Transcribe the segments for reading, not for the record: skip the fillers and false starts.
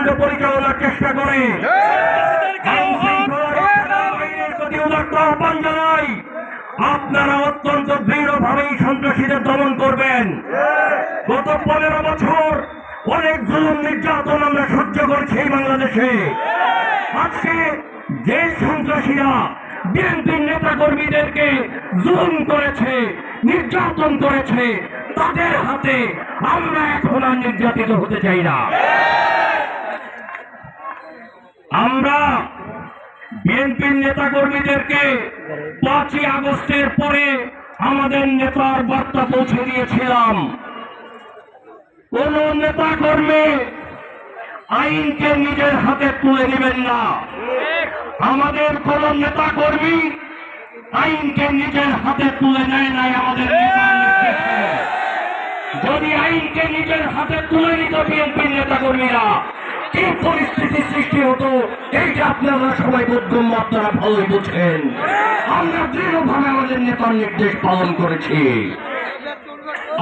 কর্মকাণ্ড পরিচালনার চেষ্টা করে আহ্বান জানাই, আপনারা অত্যন্ত দৃঢ়ভাবে সন্ত্রাসীদের দমন করবেন। গত 15 বছর অনেক জুলুম নির্যাতন আমরা সহ্য করছি এই বাংলাদেশে। আজকে যে সন্ত্রাসীরা বিএনপির নেতা কর্মীদেরকে জুলুম করেছে, নির্যাতন করেছে, তাদের হাতে আমরা এখন আর নির্যাতিত হতে চাই না। আমরা বিএনপির নেতা কর্মীদেরকে 5ই আগস্টের পরে আমাদের নেতার বার্তা পৌঁছে দিয়েছিলাম, কোন নেতা কর্মী আইনকে নিজের হাতে তুলে নেবেন না। আমাদের কোন নেতা কর্মী আইনকে নিজের হাতে তুলে নেয় নাই আমাদের নেতার নির্দেশে। যদি আইনকে নিজের হাতে তুলে নিত বিএনপির নেতা কর্মীরা, কি পরিস্থিতি সৃষ্টি হতো এইটা আপনারা সবাই বোধগম্য, আপনারা ভালোই বুঝেন। আমরা দৃঢ়ভাবে আমাদের নেতার নির্দেশ পালন করেছি।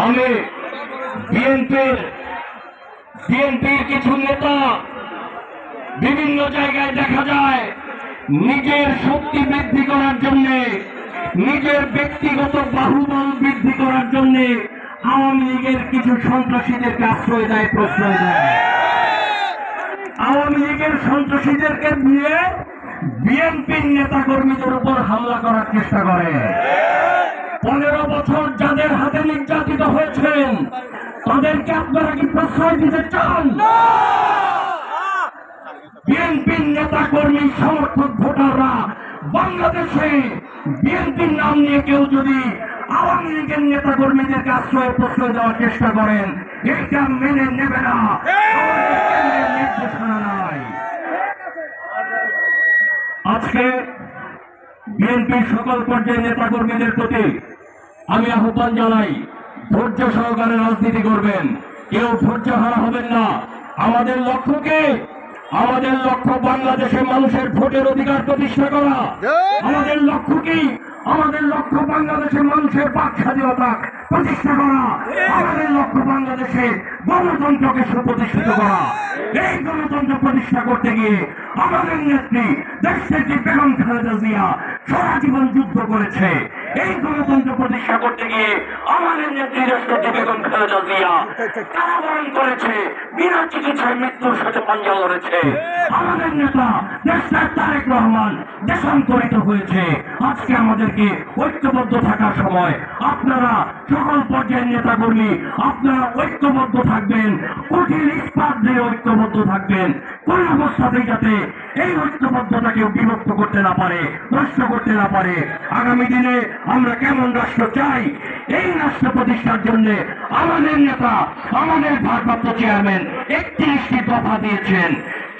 আমি বিএনপির কিছু নেতা বিভিন্ন জায়গায় দেখা যায় নিজের শক্তি বৃদ্ধি করার জন্য, নিজের ব্যক্তিগত বাহুবল বৃদ্ধি করার জন্য আওয়ামী লীগের কিছু সন্ত্রাসীদেরকে আশ্রয় দেয়, প্রশ্রয় দেয়। আওয়ামী লীগের সন্ত্রাসীদেরকে দিয়ে বিএনপির নেতা কর্মীদের উপর হামলা করার চেষ্টা করে। 15 বছর যাদের হাতে নির্যাতিত হয়েছেন তাদেরকে আপনারা কি প্রশ্রয় দিতে চান? বিএনপির নেতা কর্মী সমর্থক ভোটাররা বাংলাদেশে বিএনপির নাম নিয়ে কেউ যদি আওয়ামী লীগের নেতা কর্মীদেরকে আশ্রয় প্রশ্রয় দেওয়ার চেষ্টা করেন, এটা মেনে নেবে না, নির্দেশনা নাই। আজকে বিএনপির সকল পর্যায়ের নেতা কর্মীদের প্রতি আমি আহ্বান জানাই, ধৈর্য সহকারে রাজনীতি করবেন, কেউ ধৈর্য হারা হবেন না। আমাদের লক্ষ্য বাংলাদেশের মানুষের ভোটের অধিকার প্রতিষ্ঠা করা। আমাদের লক্ষ্য কি? আমাদের লক্ষ্য বাংলাদেশের মানুষের বাক স্বাধীনতা প্রতিষ্ঠা করা। আমাদের লক্ষ্য বাংলাদেশে গণতন্ত্রকে সুপ্রতিষ্ঠিত করা। এই গণতন্ত্র প্রতিষ্ঠা করতে গিয়ে আমাদের নেত্রী দেশনেত্রী বেগম খালেদা জিয়া সারা জীবন যুদ্ধ করেছে। এই গণতন্ত্র প্রতিষ্ঠা করতে গিয়ে আমাদের নেত্রী দেশনেত্রী বেগম খালেদা জিয়া কারাবরণ করেছে, বিনা চিকিৎসায় মৃত্যুর সাথে পাঞ্জা লড়েছে। আমাদের নেতা দেশনেতা তারেক রহমান দেশান্তরিত হয়েছে। আজকে আমাদেরকে ঐক্যবদ্ধ থাকার সময়। আপনারা সকল পর্যায়ের নেতা কর্মী আপনারা ঐক্যবদ্ধ থাকবেন, কঠিন ইস্পাত দিয়ে ঐক্যবদ্ধ থাকবেন। কোন অবস্থাতেই যাতে এই ঐক্যবদ্ধতাকে বিভক্ত করতে না পারে, নষ্ট করতে না পারে। আগামী দিনে আমরা কেমন রাষ্ট্র চাই, এই রাষ্ট্র প্রতিষ্ঠার জন্য আমাদের নেতা, আমাদের ভারপ্রাপ্ত চেয়ারম্যান 31টি দফা দিয়েছেন।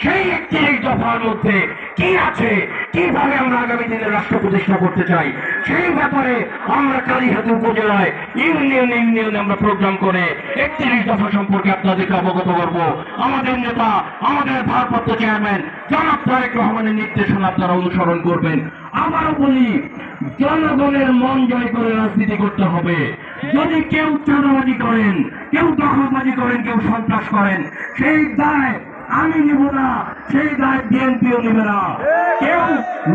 সেই 31 দফার মধ্যে কি আছে, কিভাবে আমরা আগামী দিনে রাষ্ট্র প্রতিষ্ঠা করতে চাই, সেই ব্যাপারে আমরা কালীহাতি উপজেলায় ইউনিয়ন আমরা প্রোগ্রাম করে 31 দফা সম্পর্কে আপনাদেরকে অবগত করব। আমাদের নেতা, আমাদের ভারপ্রাপ্ত চেয়ারম্যান জনাব তারেক রহমানের নির্দেশনা আপনারা অনুসরণ করবেন। আবারও বলি, জনগণের মন জয় করে রাজনীতি করতে হবে। যদি কেউ চাঁদাবাজি করেন, কেউ দখলবাজি করেন, কেউ সন্ত্রাস করেন, সেই দায় আমি নিব না, সেই দায় বিএনপিও নেবে না। কেউ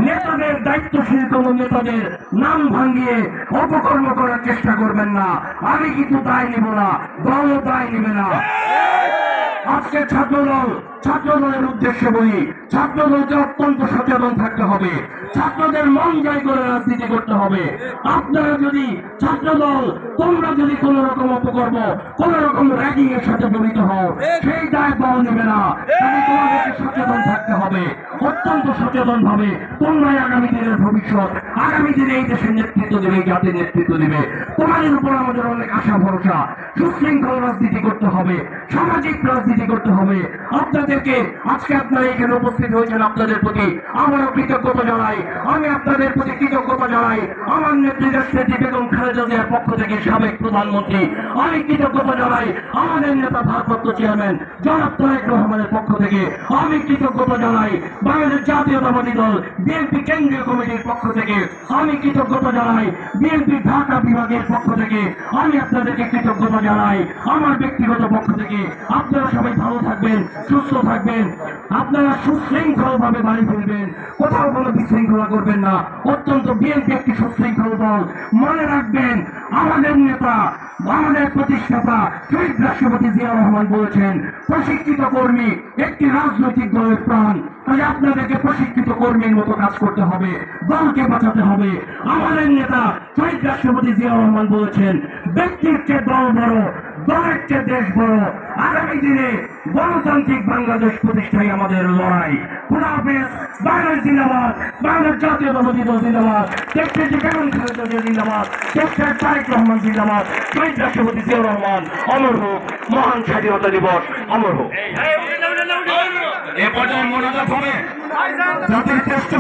নেতাদের, দায়িত্বশীল কোন নেতাদের নাম ভাঙিয়ে অপকর্ম করার চেষ্টা করবেন না। আমি কিন্তু দায় নিব না, দলও দায় নেবে না। আজকে ছাত্রদলের উদ্দেশ্যে বলি, ছাত্রদলকে অত্যন্ত সচেতন থাকতে হবে। ছাত্রদের মন জয় করে রাজনীতি করতে হবে। আপনারা যদি ছাত্রদল, তোমরা যদি কোন রকম অপকর্ম, কোন রকম র্যাগিং এর সাথে জড়িত হও, সেই দায় দল নেবে না। তোমাদেরকে সচেতন থাকতে হবে, অত্যন্ত সচেতন ভাবে। তোমরাই আগামী দিনের ভবিষ্যৎ, আগামী দিনে এই দেশের নেতৃত্ব দেবে, এই জাতির নেতৃত্ব দেবে। তোমাদের উপর আমাদের অনেক আশা ভরসা। সুশৃঙ্খল রাজনীতি করতে হবে, সামাজিক রাজনীতি করতে হবে। আপনাদেরকে আজকে আপনারা এখানে উপস্থিত হয়েছেন, আপনাদের প্রতি আমারও কৃতজ্ঞতা জানাই। আমি আপনাদের প্রতি কৃতজ্ঞতা জানাই আমার নেত্রী দেশনেত্রী বেগম খালেদা জিয়ার পক্ষ থেকে, সাবেক প্রধানমন্ত্রী। আমি কৃতজ্ঞতা জানাই আমাদের নেতা ভারপ্রাপ্ত চেয়ারম্যান জনাব তারেক রহমানের পক্ষ থেকে। আমি কৃতজ্ঞতা জানাই বাংলাদেশ বাংলাদেশ জাতীয়তাবাদী দল বিএনপি কেন্দ্রীয় কমিটির পক্ষ থেকে আমি কৃতজ্ঞতা জানাই। বিএনপি ঢাকা বিভাগের পক্ষ থেকে আমি আপনাদেরকে কৃতজ্ঞতা জানাই। আমার ব্যক্তিগত পক্ষ থেকে আপনারা সবাই ভালো থাকবেন, সুস্থ থাকবেন, আপনারা সুশৃঙ্খল ভাবে বাড়ি ফিরবেন, কোথাও কোনো বিশৃঙ্খলা করবেন না। অত্যন্ত বিএনপি একটি সুশৃঙ্খল দল। মনে রাখবেন, আমাদের নেতা, আমাদের প্রতিষ্ঠাতা শহীদ রাষ্ট্রপতি জিয়া রহমান বলেছেন, প্রশিক্ষিত কর্মী একটি রাজনৈতিক দলের প্রাণ। তাই আপনাদেরকে প্রশিক্ষিত কর্মীর মতো কাজ করতে হবে, দলকে বাঁচাতে হবে। আমাদের নেতা শহীদ রাষ্ট্রপতি জিয়া রহমান বলেছেন, ব্যক্তির চেয়ে দল বড়, দলের চেয়ে দেশ বড়। আগামী দিনে গণতান্ত্রিক বাংলাদেশ প্রতিষ্ঠায় আমাদের লড়াই। খোদা হাফেজ। বাংলাদেশ জিন্দাবাদ, বাংলাদেশ জাতীয়তাবাদী দল জিন্দাবাদ, দেশের যে বেগম খালেদা জিয়া জিন্দাবাদ, দেশের তারেক রহমান জিন্দাবাদ, শহীদ রাষ্ট্রপতি জিয়া রহমান অমর হোক, মহান স্বাধীনতা দিবস অমর হোক। এ পর্যায়ে মোনাজাত হবে জাতির শ্রেষ্ঠ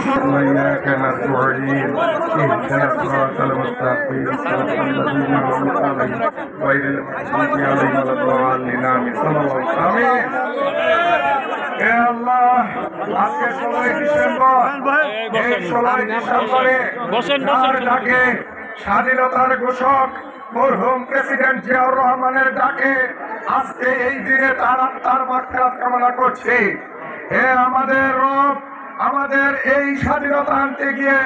আজকে 16 ডিসেম্বর, এই 16 ডিসেম্বরে ডাকে স্বাধীনতার ঘোষক মরহুম প্রেসিডেন্ট জিয়াউর রহমানের ডাকে আজকে এই দিনে তার আত্মার মাগফিরাত কামনা করছি। হে আমাদের রব, আমাদের এই স্বাধীনতা আনতে গিয়ে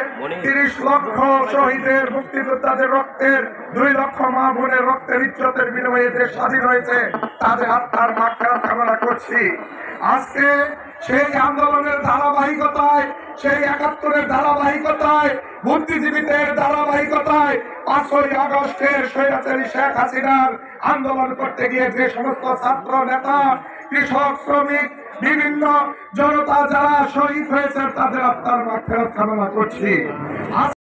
30 লক্ষ শহীদের, মুক্তিযোদ্ধাদের রক্তের, 2 লক্ষ মা বোনের রক্তের ইজ্জতের বিনিময়ে দেশ স্বাধীন হয়েছে, তাদের আত্মার মাগফিরাত কামনা করছি। আজকে সেই আন্দোলনের ধারাবাহিকতায়, সেই 71-এর ধারাবাহিকতায়, বুদ্ধিজীবীদের ধারাবাহিকতায় 5ই আগস্টের স্বৈরাচারী শেখ হাসিনার আন্দোলন করতে গিয়ে যে সমস্ত ছাত্র নেতা, কৃষক, শ্রমিক, বিভিন্ন জনতা যারা শহীদ হয়েছে, তাদের আত্মার মাগফিরাত কামনা করছি।